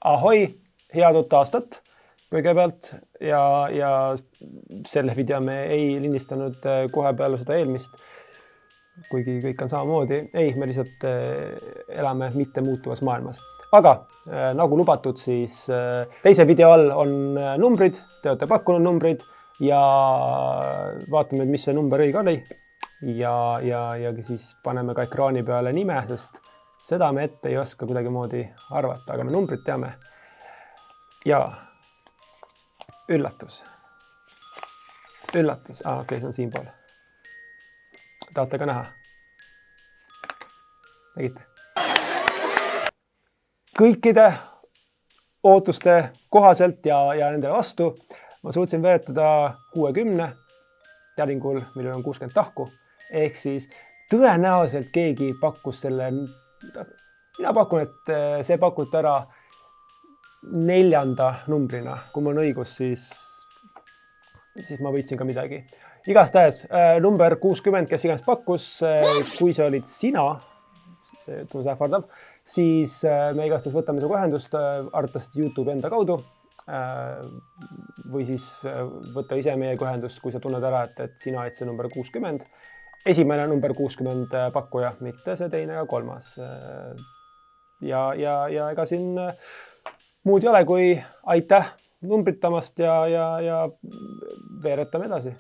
Ahoi, head uut aastat kõigepealt ja selle video me ei lindistanud kohe peale seda eelmist, kuigi kõik on samamoodi. Ei, me lihtsalt elame mitte muutuvas maailmas. Aga nagu lubatud, siis teise video all on numbrid, te olete pakkunud numbrid ja vaatame, mis see number õige oli. Ja siis paneme ka ekraani peale nime, sest seda me ette ei oska kuidagimoodi arvata, aga me numbrid teame. Ja üllatus. Üllatus. Okei, see on siinpool. Tahate ka näha? Nägite? Kõikide ootuste kohaselt ja nende vastu ma suutsin veeretada 60 teadingul, millel on 60 tahku. Ehk siis tõenäoliselt keegi pakkus selle, mina pakun, et see pakuti ära 4. numbrina. Kui mul on õigus, siis ma võitsin ka midagi. Igastahes number 60, kes iganes pakkus, kui see olid sina, see tundus ähvardav, siis me igastahes võtame sinuga ühendust, arvatavasti YouTube enda kaudu või siis võtta ise meiega ühendust, kui sa tunned ära, et sina oled see number 60. Esimene number 60 pakkuja, mitte see teine ja 3. Ja ega siin muud ei ole, kui aitäh numbritamast ja veeretame edasi.